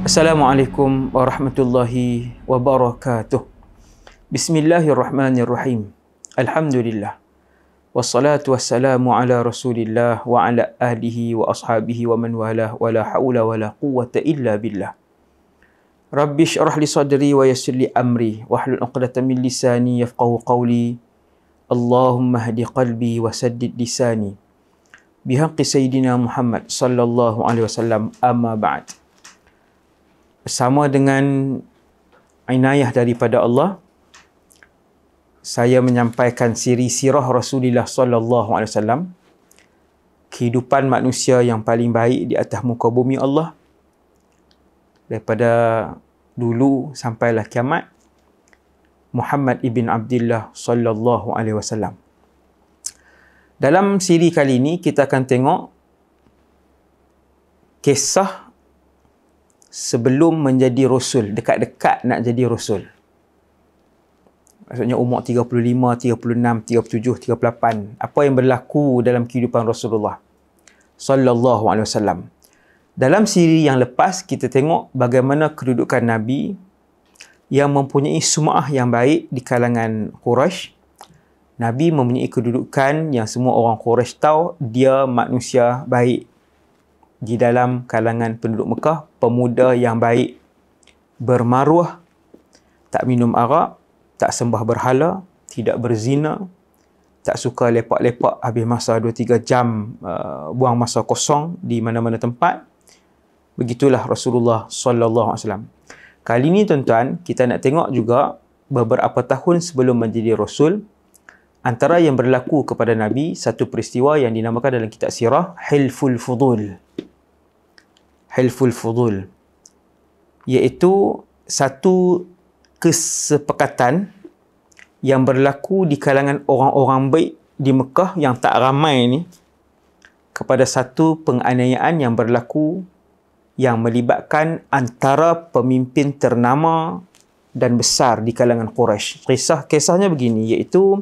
Assalamualaikum warahmatullahi wabarakatuh. Bismillahirrahmanirrahim. Alhamdulillah. Wassalatu wassalamu ala Rasulillah wa ala ahlihi wa ashabihi wa man walah wa la haula wa la quwwata illa billah. Rabbi shrah li sadri wa yassir li amri wahlul 'uqdatam min lisani yafqahu qawli. Allahumma hdi qalbi wa saddid lisani. Bihaqqi sayyidina Muhammad sallallahu alaihi wasallam, amma ba'd. Bersama dengan inayah daripada Allah, saya menyampaikan siri sirah Rasulullah sallallahu alaihi wasallam, kehidupan manusia yang paling baik di atas muka bumi Allah daripada dulu sampailah kiamat, Muhammad ibn Abdullah sallallahu alaihi wasallam. Dalam siri kali ini kita akan tengok kisah sebelum menjadi Rasul, dekat-dekat nak jadi Rasul. Maksudnya umur 35, 36, 37, 38. Apa yang berlaku dalam kehidupan Rasulullah sallallahu alaihi wasallam. Dalam siri yang lepas kita tengok bagaimana kedudukan Nabi yang mempunyai sum'ah yang baik di kalangan Quraisy. Nabi mempunyai kedudukan yang semua orang Quraisy tahu dia manusia baik di dalam kalangan penduduk Mekah, pemuda yang baik, bermaruah, tak minum arak, tak sembah berhala, tidak berzina, tak suka lepak-lepak habis masa 2-3 jam buang masa kosong di mana-mana tempat. Begitulah Rasulullah sallallahu alaihi wasallam. Kali ini tuan-tuan, kita nak tengok juga beberapa tahun sebelum menjadi Rasul, antara yang berlaku kepada Nabi satu peristiwa yang dinamakan dalam kitab sirah Hilful Fudul. Hilful Fudul, iaitu satu kesepakatan yang berlaku di kalangan orang-orang baik di Mekah yang tak ramai ni kepada satu penganiayaan yang berlaku yang melibatkan antara pemimpin ternama dan besar di kalangan Quraisy. Kisahnya begini, iaitu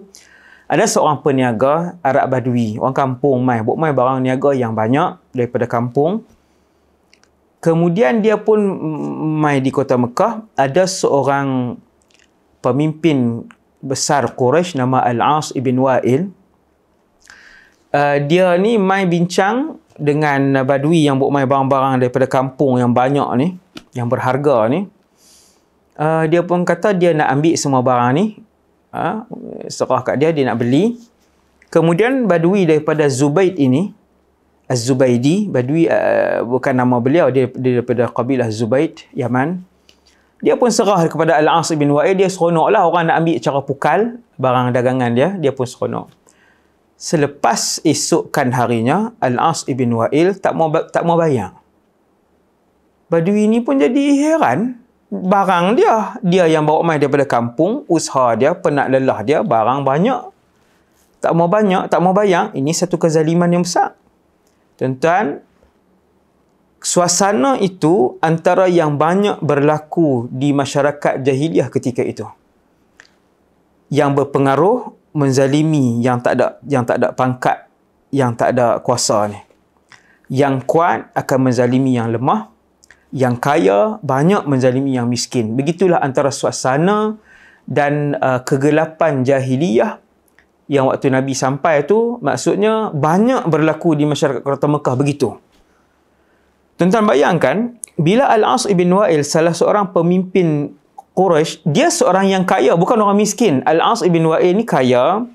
ada seorang peniaga Arab Badui, orang kampung buat barang niaga yang banyak daripada kampung. Kemudian dia pun mai di kota Mekah, ada seorang pemimpin besar Quraisy nama Al-As ibn Wa'il. Dia ni mai bincang dengan Badui yang buat mai barang-barang daripada kampung yang banyak ni, yang berharga ni. Dia pun kata dia nak ambil semua barang ni. Serah kat dia nak beli. Kemudian Badui daripada Zubaid ini, Az-Zubaidi, Badui bukan nama beliau, dia daripada kabilah Zubaid, Yaman. Dia pun serah kepada Al-As bin Wa'il, dia seronoklah orang nak ambil cara pukal barang dagangan dia pun seronok. Selepas esokkan harinya, Al-As bin Wa'il tak mau bayar. Badui ni pun jadi heran. Barang dia yang bawa mai daripada kampung, usaha dia, penat lelah dia, barang banyak. Tak mau bayar, ini satu kezaliman yang besar. Tuan-tuan, suasana itu antara yang banyak berlaku di masyarakat jahiliah ketika itu. Yang berpengaruh menzalimi yang tak ada pangkat, yang tak ada kuasa ni. Yang kuat akan menzalimi yang lemah, yang kaya banyak menzalimi yang miskin. Begitulah antara suasana dan kegelapan jahiliyah yang waktu Nabi sampai tu, maksudnya banyak berlaku di masyarakat kota Mekah begitu. Tuan-tuan bayangkan, bila Al-As ibn Wa'il, salah seorang pemimpin Quraisy, dia seorang yang kaya, bukan orang miskin. Al-As ibn Wa'il ni kaya,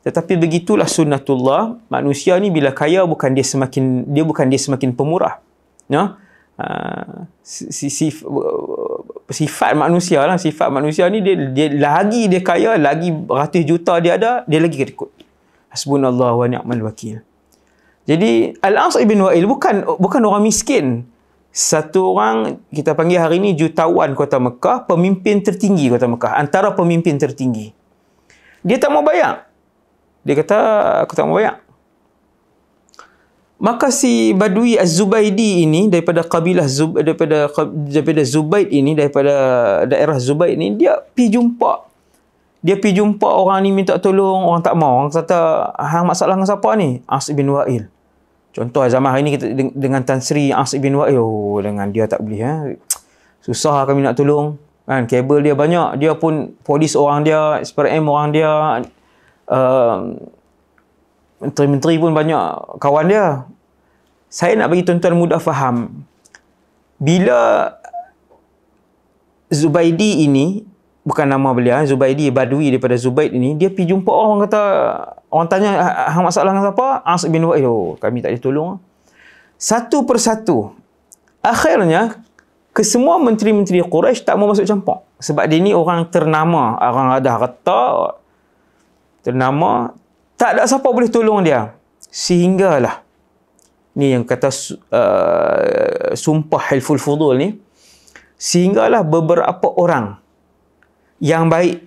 tetapi begitulah sunnatullah. Manusia ni bila kaya bukan dia semakin pemurah. Ya? Sifat manusia lah. Sifat manusia ni dia lagi dia kaya, lagi ratus juta dia ada, dia lagi ketut. Hasbunallah wa ni'mal wakil. Jadi Al-As ibn Wa'il bukan orang miskin. Satu orang, kita panggil hari ni jutawan kota Mekah, pemimpin tertinggi kota Mekah, antara pemimpin tertinggi. Dia tak mau bayar. Dia kata, aku tak mau bayar. Maka si Badui Az-Zubaidi ini daripada kabilah daripada Zubaid ini, daripada daerah Zubaid ini, dia pergi jumpa orang ni minta tolong, orang tak mau. Orang kata, hang masalah dengan siapa ni? As bin Wa'il. Contoh zaman hari ni kita dengan Tan Sri As bin Wa'il, dengan dia tak boleh. susah kami nak tolong. Kan, kabel dia banyak, dia pun polis orang dia, SPRM orang dia, menteri-menteri pun banyak kawan dia. Saya nak bagi tuan-tuan mudah faham, bila Zubaidi ini, bukan nama beliau, Zubaidi, Badui daripada Zubaid ini, dia pergi jumpa orang, kata, orang tanya, hang masalah dengan siapa? As bin Wa'il. Oh, kami tak ditolong. Satu persatu, akhirnya kesemua menteri-menteri Quraisy tak mau masuk campur. Sebab dia ni orang ternama, orang ada harta, ternama, tak ada siapa boleh tolong dia. Sehinggalah, ni yang kata sumpah Hilful Fudul ni, sehinggalah beberapa orang yang baik,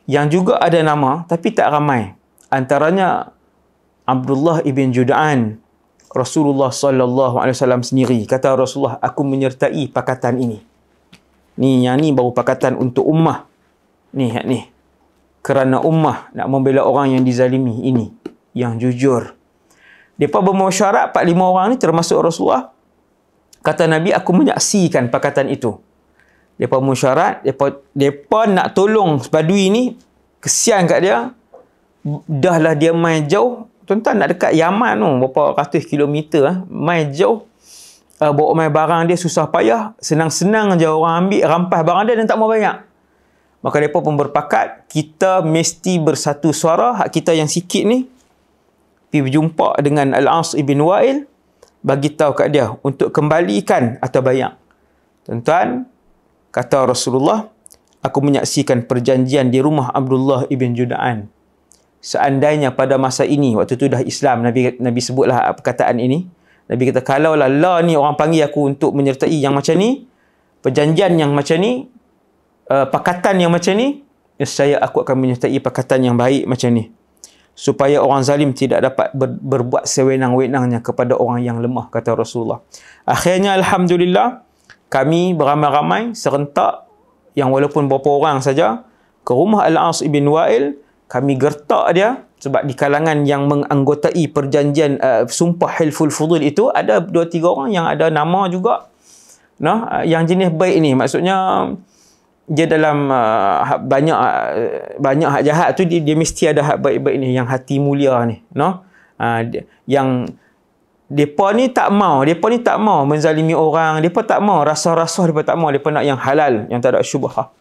yang juga ada nama, tapi tak ramai. Antaranya Abdullah ibn Jud'an. Rasulullah SAW sendiri kata, Rasulullah, aku menyertai pakatan ini. Ni, yang ni baru pakatan untuk ummah. Ni. Kerana ummah nak membela orang yang dizalimi ini, yang jujur. Mereka bermusyarat 4-5 orang ni termasuk Rasulullah. Kata Nabi, aku menyaksikan pakatan itu. Mereka musyarat, mereka nak tolong Badui ni, kesian kat dia. Dahlah dia main jauh. Tuan-tuan nak dekat Yaman tu, berapa ratus kilometer, main jauh, bawa main barang dia susah payah, senang-senang je orang ambil, rampas barang dia dan tak mau banyak. Maka mereka pun berpakat, kita mesti bersatu suara, hak kita yang sikit ni, pergi berjumpa dengan Al-As ibn Wa'il, bagi tahu kat dia untuk kembalikan atau bayar. Tuan-tuan, kata Rasulullah, aku menyaksikan perjanjian di rumah Abdullah ibn Jud'an. Seandainya pada masa ini, waktu tu dah Islam, Nabi sebutlah perkataan ini. Nabi kata, kalaulah Allah ni orang panggil aku untuk menyertai yang macam ni, perjanjian yang macam ni, pakatan yang macam ni, nescaya aku akan menyertai pakatan yang baik macam ni. Supaya orang zalim tidak dapat berbuat sewenang-wenangnya kepada orang yang lemah, kata Rasulullah. Akhirnya, Alhamdulillah, kami beramai-ramai, serentak, yang walaupun beberapa orang saja, ke rumah Al-As ibn Wa'il. Kami gertak dia, sebab di kalangan yang menganggotai perjanjian sumpah Hilful Fudul itu, ada 2-3 orang yang ada nama juga. Nah, yang jenis baik ni, maksudnya dia dalam banyak hak jahat tu, dia mesti ada hak baik-baik ni, yang hati mulia ni. No? Yang mereka ni tak mau menzalimi orang, mereka tak mau rasa-rasa, mereka tak mau, mereka nak yang halal, yang tak ada syubhah.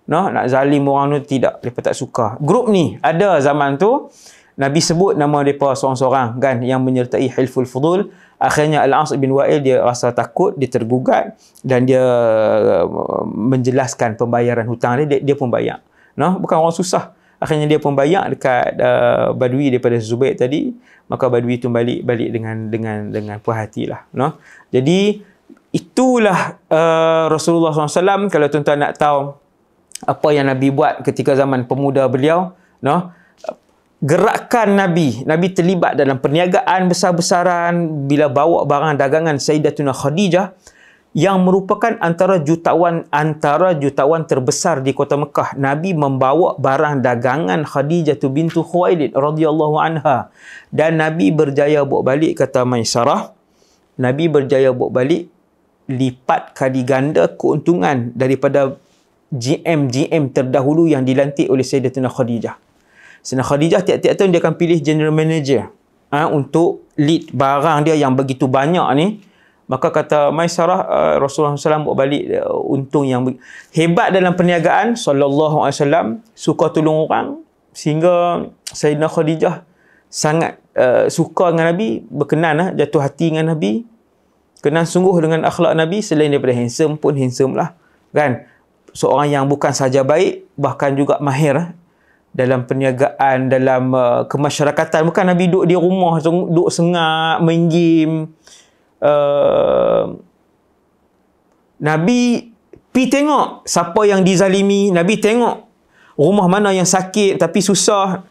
No, nak zalim orang tu tidak, mereka tak suka. Grup ni ada zaman tu, Nabi sebut nama mereka seorang-seorang kan, yang menyertai Hilful Fudul. Akhirnya Al-As bin Wa'il dia rasa takut, dia tergugat dan dia menjelaskan pembayaran hutang dia pun bayar. No, bukan orang susah. Akhirnya dia pun bayar dekat Badui daripada Zubaid tadi, maka Badui tu balik dengan puas hatilah. No, jadi itulah Rasulullah SAW. Kalau tuan-tuan nak tahu apa yang Nabi buat ketika zaman pemuda beliau, no? Gerakan Nabi terlibat dalam perniagaan besar-besaran bila bawa barang dagangan Sayyidatuna Khadijah yang merupakan antara jutawan terbesar di kota Mekah. Nabi membawa barang dagangan Khadijah bintu Khuwailid radhiyallahu anha, dan Nabi berjaya bawa balik, kata Maisarah, Nabi berjaya bawa balik lipat kali ganda keuntungan daripada GM terdahulu yang dilantik oleh Sayyidatuna Khadijah. Sayyidatuna Khadijah tiap-tiap tahun dia akan pilih general manager untuk lead barang dia yang begitu banyak ni. Maka kata Maisarah, Rasulullah SAW bawa balik untung yang hebat dalam perniagaan. Sallallahu alaihi wasallam suka tolong orang, sehingga Sayyidatuna Khadijah sangat suka dengan Nabi, berkenan, jatuh hati dengan Nabi, kenal sungguh dengan akhlak Nabi. Selain daripada handsome pun handsome lah kan, seorang yang bukan saja baik, bahkan juga mahir dalam perniagaan, dalam kemasyarakatan. Bukan Nabi duduk di rumah, duduk sengak, main game. Nabi pergi tengok siapa yang dizalimi. Nabi tengok rumah mana yang sakit tapi susah.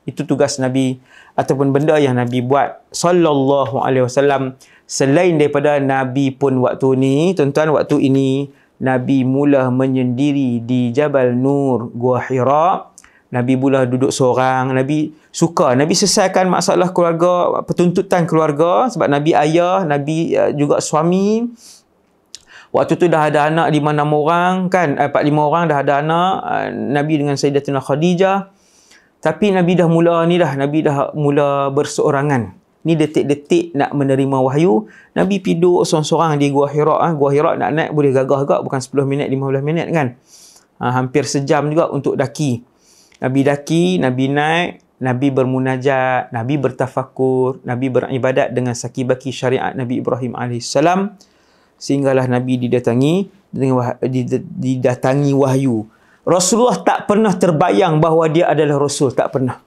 Itu tugas Nabi, ataupun benda yang Nabi buat sallallahu alaihi wasallam. Selain daripada Nabi pun waktu ni, tuan-tuan, waktu ini Nabi mula menyendiri di Jabal Nur, Gua Hira. Nabi mula duduk seorang. Nabi suka, Nabi selesaikan masalah keluarga, pertuntutan keluarga, sebab Nabi ayah, Nabi juga suami. Waktu tu dah ada anak 5-6 orang kan, 4-5 orang dah ada anak, Nabi dengan Sayyidatina Khadijah. Tapi Nabi dah mula berseorangan. Ni detik-detik nak menerima wahyu. Nabi duduk seorang-seorang di Gua Hira. Gua Hira nak naik boleh gagah juga, bukan 10 minit, 15 minit kan. Hampir sejam juga untuk daki. Nabi daki, Nabi naik, Nabi bermunajat, Nabi bertafakur, Nabi beribadat dengan saki-baki syariat Nabi Ibrahim AS. Sehinggalah Nabi didatangi wahyu. Rasulullah tak pernah terbayang bahawa dia adalah Rasul. Tak pernah.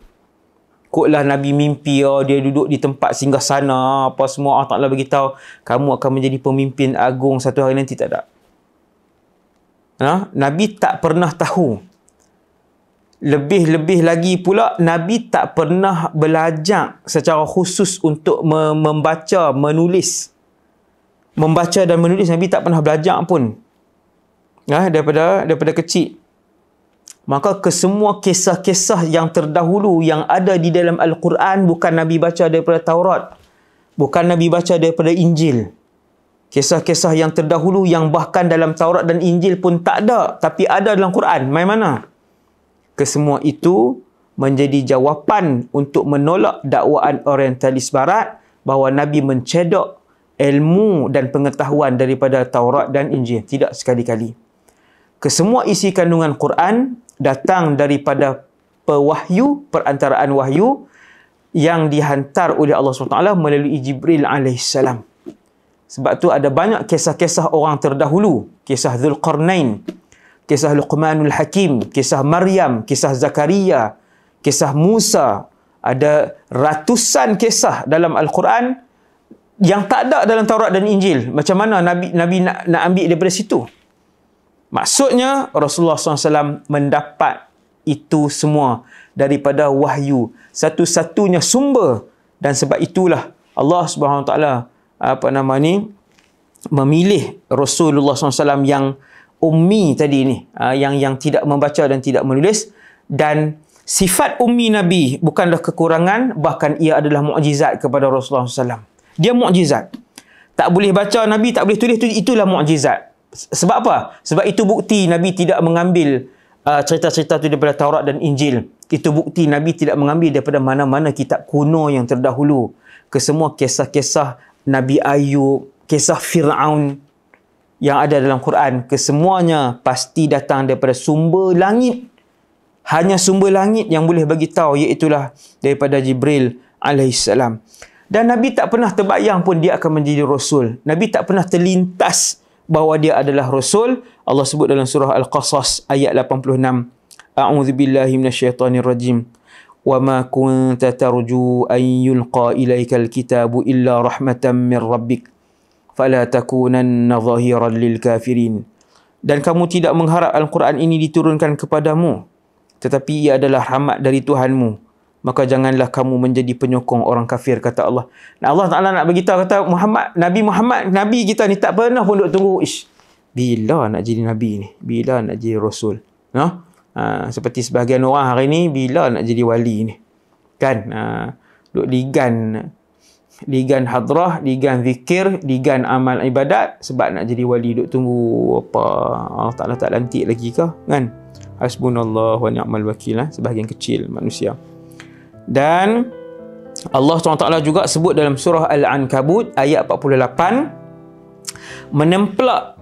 Koklah Nabi mimpi, dia duduk di tempat singgahsana, apa semua. Allah Ta'ala beritahu, kamu akan menjadi pemimpin agung satu hari nanti. Tak ada. Nabi tak pernah tahu. Lebih-lebih lagi pula, Nabi tak pernah belajar secara khusus untuk membaca, menulis. Membaca dan menulis, Nabi tak pernah belajar pun. Daripada kecil. Maka kesemua kisah-kisah yang terdahulu yang ada di dalam Al-Quran bukan Nabi baca daripada Taurat. Bukan Nabi baca daripada Injil. Kisah-kisah yang terdahulu yang bahkan dalam Taurat dan Injil pun tak ada. Tapi ada dalam Quran. Main mana? Kesemua itu menjadi jawapan untuk menolak dakwaan Orientalis Barat bahawa Nabi mencedok ilmu dan pengetahuan daripada Taurat dan Injil. Tidak sekali-kali. Kesemua isi kandungan Quran datang daripada pewahyu, perantaraan wahyu yang dihantar oleh Allah SWT melalui Jibril AS. Sebab tu ada banyak kisah-kisah orang terdahulu. Kisah Dzulqarnain, kisah Luqmanul Hakim, kisah Maryam, kisah Zakaria, kisah Musa. Ada ratusan kisah dalam Al-Quran yang tak ada dalam Taurat dan Injil. Macam mana Nabi nak ambil daripada situ? Maksudnya Rasulullah SAW mendapat itu semua daripada wahyu. Satu-satunya sumber. Dan sebab itulah Allah SWT memilih Rasulullah SAW yang ummi tadi ni, yang tidak membaca dan tidak menulis. Dan sifat ummi Nabi bukanlah kekurangan, bahkan ia adalah mukjizat kepada Rasulullah SAW. Dia mukjizat. Tak boleh baca Nabi, tak boleh tulis, itulah mukjizat. Sebab apa? Sebab itu bukti Nabi tidak mengambil cerita-cerita itu daripada Taurat dan Injil. Itu bukti Nabi tidak mengambil daripada mana-mana kitab kuno yang terdahulu. Kesemua kisah-kisah Nabi Ayub, kisah Fir'aun yang ada dalam Quran, kesemuanya pasti datang daripada sumber langit. Hanya sumber langit yang boleh bagi tahu, iaitulah daripada Jibril AS. Dan Nabi tak pernah terbayang pun dia akan menjadi Rasul. Nabi tak pernah terlintas bahawa dia adalah Rasul. Allah sebut dalam surah Al-Qasas ayat 86. A'udzubillahi minasyaitanirrajim. Wa ma kunta tarju an yulqa ilaikal kitabu illa rahmatan min rabbik. Fala takunanna zahiran lil kafirin. Dan kamu tidak mengharap Al-Quran ini diturunkan kepadamu, tetapi ia adalah rahmat dari Tuhanmu. Maka janganlah kamu menjadi penyokong orang kafir, kata Allah. Nah, Allah Ta'ala nak beritahu, kata Nabi Muhammad, Nabi kita ni tak pernah pun duk tunggu, bila nak jadi Nabi ni? Bila nak jadi Rasul? Seperti sebahagian orang hari ni, bila nak jadi wali ni? Kan? Duk ligan hadrah, ligan zikir, ligan amal ibadat sebab nak jadi wali. Duk tunggu apa? Allah Ta'ala tak lantik lagi ke? Kan? Hasbunallah wa ni'mal wakil. Sebahagian kecil manusia. Dan Allah SWT juga sebut dalam surah Al-Ankabut ayat 48, menemplak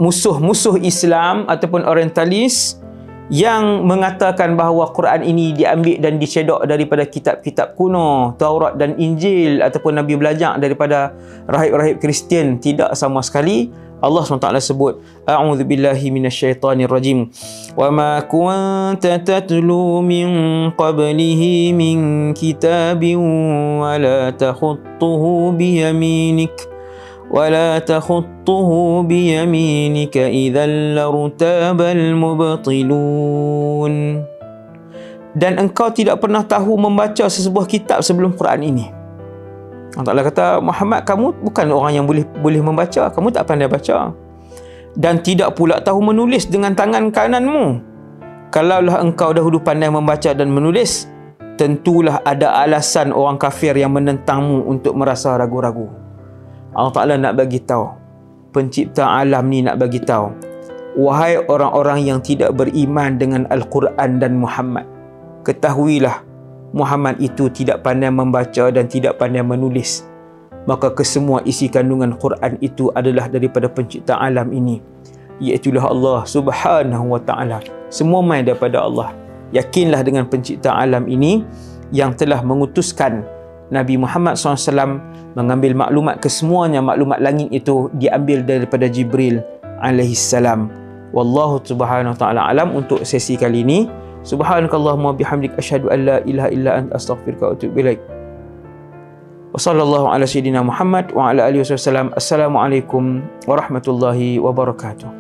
musuh-musuh Islam ataupun orientalis yang mengatakan bahawa Quran ini diambil dan dicedok daripada kitab-kitab kuno, Taurat dan Injil, ataupun Nabi belajar daripada rahib-rahib Kristian. Tidak sama sekali. Allah SWT sebut, A'udzubillahi minasyaitanirrajim. Wa ma kunta tatlu min qablihi min kitabin wa la takhuttuhu biyaminik wa la takhuttuhu biyaminika idzal lartabal mubtilun. Dan engkau tidak pernah tahu membaca sesebuah kitab sebelum Quran ini. Allah Ta'ala kata, Muhammad, kamu bukan orang yang boleh membaca. Kamu tak pandai baca. Dan tidak pula tahu menulis dengan tangan kananmu. Kalaulah engkau dahulu pandai membaca dan menulis, tentulah ada alasan orang kafir yang menentangmu untuk merasa ragu-ragu. Allah Ta'ala nak bagi tahu, pencipta alam ni nak bagi tahu, wahai orang-orang yang tidak beriman dengan Al-Quran dan Muhammad, ketahuilah Muhammad itu tidak pandai membaca dan tidak pandai menulis. Maka kesemua isi kandungan Quran itu adalah daripada pencipta alam ini, iaitulah Allah Subhanahu wa ta'ala. Semua main daripada Allah. Yakinlah dengan pencipta alam ini yang telah mengutuskan Nabi Muhammad SAW mengambil maklumat kesemuanya. Maklumat langit itu diambil daripada Jibril alaihissalam. Wallahu subhanahu wa ta'ala alam. Untuk sesi kali ini, subhanakallahumma bihamdik asyhadu an la ilaha illa anta astaghfiruka wa atubu ilaik. Wa sallallahu ala sayyidina Muhammad wa ala alihi wasallam. Assalamualaikum warahmatullahi wabarakatuh.